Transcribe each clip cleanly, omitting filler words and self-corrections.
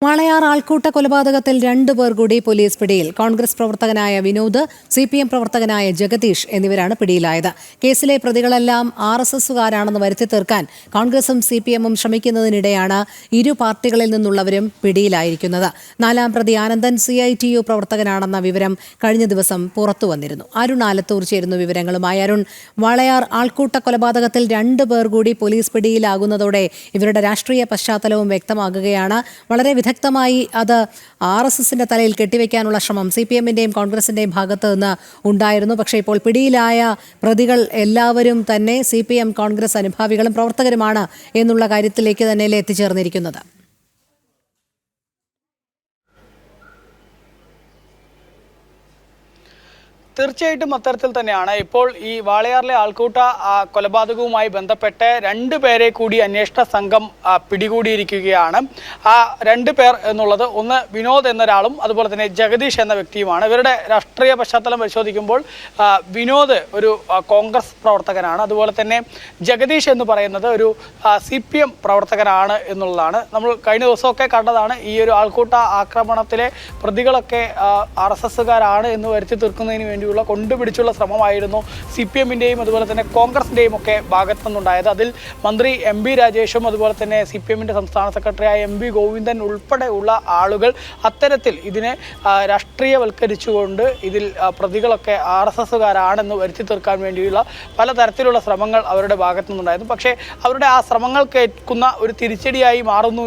വാളയാർ ആൾക്കൂട്ട കൊലപാതകത്തിൽ 2 പേർ കൂടി പോലീസ് പിടിയിൽ. കോൺഗ്രസ് പ്രവർത്തകനായ വിനോദ്, CPM പ്രവർത്തകനായ ജഗദീഷ് എന്നിവരാണ് പിടിയിലായത്. കേസിലെ പ്രതികളെല്ലാം RSSകാരാണെന്ന് വരുത്തി തീർക്കാൻ കോൺഗ്രസും CPMും ശ്രമിക്കുന്നതിനിടെയാണ് ഇരു പാർട്ടികളിൽ നിന്നുള്ളവരും പിടിയിലായിരിക്കുന്നത്. 4ാം പ്രതി ആനന്ദൻ CITU പ്രവർത്തകനാണെന്ന വിവരം കഴിഞ്ഞ ദിവസം പുറത്തുവന്നിരുന്നു. അരുൺ ആലത്തൂർ ചേരുന്നു വിവരങ്ങളുമായി. അരുൺ, വാളയാർ ആൾക്കൂട്ട കൊലപാതകത്തിൽ 2 പേർ കൂടി പോലീസ് പിടിയിലാകുന്നതോടെ ഇവരുടെ രാഷ്ട്രീയ പശ്ചാത്തലവും വ്യക്തമാകുകയാണ്. വളരെ വ്യക്തമായി അത് RSSന്റെ തലയിൽ കെട്ടിവെക്കാനുള്ള ശ്രമം CPMന്റെയും കോൺഗ്രസിന്റെയും ഭാഗത്ത് നിന്ന് ഉണ്ടായിരുന്നു. പക്ഷേ ഇപ്പോൾ പിടിയിലായ പ്രതികൾ എല്ലാവരും തന്നെ CPM കോൺഗ്രസ് അനുഭാവികളും പ്രവർത്തകരുമാണ് എന്നുള്ള കാര്യത്തിലേക്ക് തന്നെയല്ലേ എത്തിച്ചേർന്നിരിക്കുന്നത്? തീർച്ചയായിട്ടും അത്തരത്തിൽ തന്നെയാണ്. ഇപ്പോൾ ഈ വാളയാറിലെ ആൾക്കൂട്ട കൊലപാതകവുമായി ബന്ധപ്പെട്ട് 2 പേരെ കൂടി അന്വേഷണ സംഘം പിടികൂടിയിരിക്കുകയാണ്. ആ 2 പേർ എന്നുള്ളത് ഒന്ന് വിനോദ് എന്നൊരാളും അതുപോലെ തന്നെ ജഗദീഷ് എന്ന വ്യക്തിയുമാണ്. ഇവരുടെ രാഷ്ട്രീയ പശ്ചാത്തലം പരിശോധിക്കുമ്പോൾ വിനോദ് ഒരു കോൺഗ്രസ് പ്രവർത്തകനാണ്, അതുപോലെ തന്നെ ജഗദീഷ് എന്ന് പറയുന്നത് ഒരു CPM പ്രവർത്തകനാണ് എന്നുള്ളതാണ്. നമ്മൾ കഴിഞ്ഞ ദിവസമൊക്കെ കണ്ടതാണ്. ഈ ഒരു ആൾക്കൂട്ട ആക്രമണത്തിലെ പ്രതികളൊക്കെ RSSകാരാണ് എന്ന് വരുത്തി തീർക്കുന്നതിന് വേണ്ടി കൊണ്ടുപിടിച്ചുള്ള ശ്രമമായിരുന്നു CPMന്റെയും അതുപോലെ തന്നെ കോൺഗ്രസിന്റെയും ഒക്കെ ഭാഗത്തു നിന്നുണ്ടായത്. അതിൽ മന്ത്രി MB രാജേഷും അതുപോലെ തന്നെ CPMന്റെ സംസ്ഥാന സെക്രട്ടറിയായ MB ഗോവിന്ദൻ ഉൾപ്പെടെയുള്ള ആളുകൾ അത്തരത്തിൽ ഇതിനെ രാഷ്ട്രീയവൽക്കരിച്ചുകൊണ്ട് ഇതിൽ പ്രതികളൊക്കെ RSSകാരാണെന്ന് വരുത്തി തീർക്കാൻ വേണ്ടിയുള്ള പലതരത്തിലുള്ള ശ്രമങ്ങൾ അവരുടെ ഭാഗത്തു നിന്നുണ്ടായിരുന്നു. പക്ഷേ അവരുടെ ആ ശ്രമങ്ങൾ കേൾക്കുന്ന ഒരു തിരിച്ചടിയായി മാറുന്നു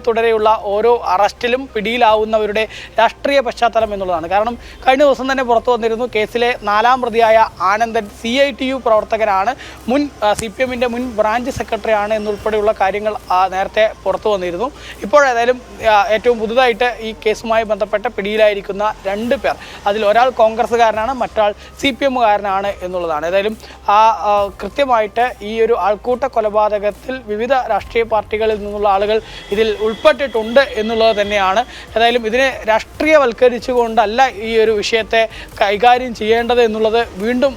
തുടരെയുള്ള ഓരോ അറസ്റ്റിലും പിടിയിലാവുന്നവരുടെ രാഷ്ട്രീയ പശ്ചാത്തലം എന്നുള്ളതാണ്. കാരണം കഴിഞ്ഞ ദിവസം തന്നെ പുറത്തു വന്നിരുന്നു കേസിലെ 4ാം പ്രതിയായ ആനന്ദൻ CITU പ്രവർത്തകനാണ്, മുൻ CPMന്റെ മുൻ ബ്രാഞ്ച് സെക്രട്ടറിയാണ് എന്നുൾപ്പെടെയുള്ള കാര്യങ്ങൾ നേരത്തെ പുറത്തു വന്നിരുന്നു. ഇപ്പോഴേതായാലും ഏറ്റവും പുതുതായിട്ട് ഈ കേസുമായി ബന്ധപ്പെട്ട പിടിയിലായിരിക്കുന്ന 2 പേർ, അതിൽ ഒരാൾ കോൺഗ്രസ്സുകാരനാണ്, മറ്റൊരാൾ CPMകാരനാണ് എന്നുള്ളതാണ്. ഏതായാലും കൃത്യമായിട്ട് ഈ ഒരു ആൾക്കൂട്ട കൊലപാതകത്തിൽ വിവിധ രാഷ്ട്രീയ പാർട്ടികളിൽ നിന്നുള്ള ആളുകൾ ഇതിൽ ഉൾപ്പെട്ടിട്ടുണ്ട് എന്നുള്ളത് തന്നെയാണ്. ഏതായാലും ഇതിനെ രാഷ്ട്രീയവൽക്കരിച്ചുകൊണ്ടല്ല ഈ ഒരു വിഷയത്തെ കൈകാര്യം ചെയ്യേണ്ടത് എന്നുള്ളത് വീണ്ടും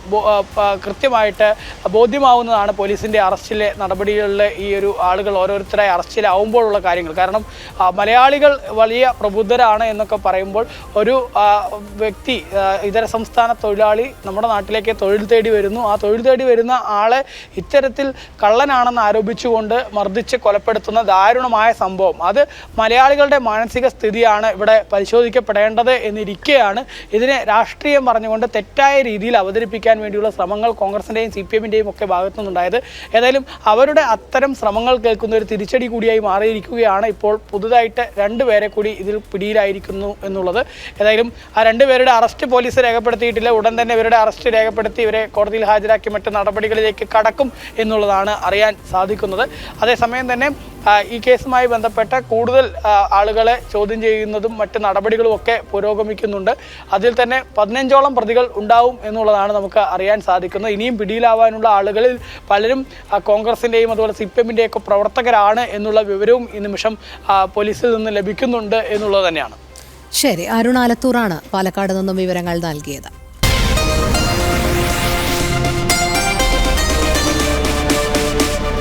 കൃത്യമായിട്ട് ബോധ്യമാവുന്നതാണ് പോലീസിൻ്റെ അറസ്റ്റിലെ നടപടികളിൽ ഈ ഒരു ആളുകൾ ഓരോരുത്തരായി അറസ്റ്റിലാവുമ്പോഴുള്ള കാര്യങ്ങൾ. കാരണം മലയാളികൾ വലിയ പ്രബുദ്ധരാണ് എന്നൊക്കെ പറയുമ്പോൾ ഒരു വ്യക്തി, ഇതര സംസ്ഥാന തൊഴിലാളി നമ്മുടെ നാട്ടിലേക്ക് തൊഴിൽ തേടി വരുന്നു. ആ തൊഴിൽ തേടി വരുന്ന ആളെ ഇത്തരത്തിൽ കള്ളനാണെന്ന് ആരോപിച്ചുകൊണ്ട് മർദ്ദിച്ച് കൊലപ്പെടുത്തുന്ന ദാരുണമായ സംഭവം, അത് മലയാളികളുടെ മാനസിക സ്ഥിതിയാണ് ഇവിടെ പരിശോധിക്കപ്പെടേണ്ടത് എന്നിരിക്കെയാണ് ഇതിനെ രാഷ്ട്രീയം പറഞ്ഞുകൊണ്ട് തെറ്റായ രീതിയിൽ അവതരിപ്പിക്കാൻ വേണ്ടിയുള്ള ശ്രമങ്ങൾ കോൺഗ്രസിൻ്റെയും CPMന്റെയും ഒക്കെ ഭാഗത്തു നിന്നുണ്ടായത്. ഏതായാലും അവരുടെ അത്തരം ശ്രമങ്ങൾ കേൾക്കുന്ന ഒരു തിരിച്ചടി കൂടിയായി മാറിയിരിക്കുകയാണ് ഇപ്പോൾ പുതുതായിട്ട് 2 പേരെ കൂടി ഇതിൽ പിടിയിലായിരിക്കുന്നു എന്നുള്ളത്. ഏതായാലും ആ 2 പേരുടെ അറസ്റ്റ് പോലീസ് രേഖപ്പെടുത്തിയിട്ടില്ല. ഉടൻ തന്നെ ഇവരുടെ അറസ്റ്റ് രേഖപ്പെടുത്തി ഇവരെ കോടതിയിൽ ഹാജരാക്കി മറ്റ് നടപടികളിലേക്ക് കടക്കും എന്നുള്ളതാണ് അറിയാൻ സാധിക്കുന്നത്. അതേസമയം തന്നെ ഈ കേസുമായി ബന്ധപ്പെട്ട കൂടുതൽ ആളുകളെ ചോദ്യം ചെയ്യുന്നതും മറ്റ് നടപടികളും ഒക്കെ പുരോഗമിക്കുന്നുണ്ട്. അതിൽ തന്നെ 15ഓളം പ്രതികൾ ഉണ്ടാവും എന്നുള്ളതാണ് നമുക്ക് അറിയാൻ സാധിക്കുന്നത്. ഇനിയും പിടിയിലാവാനുള്ള ആളുകളിൽ പലരും കോൺഗ്രസിൻ്റെയും അതുപോലെ CPMന്റെയും ഒക്കെ പ്രവർത്തകരാണ് എന്നുള്ള വിവരവും ഈ നിമിഷം പോലീസിൽ നിന്ന് ലഭിക്കുന്നുണ്ട് എന്നുള്ളത് തന്നെയാണ്. ശരി, അരുൺ ആലത്തൂറാണ് പാലക്കാട് നിന്നും വിവരങ്ങൾ നൽകിയത്.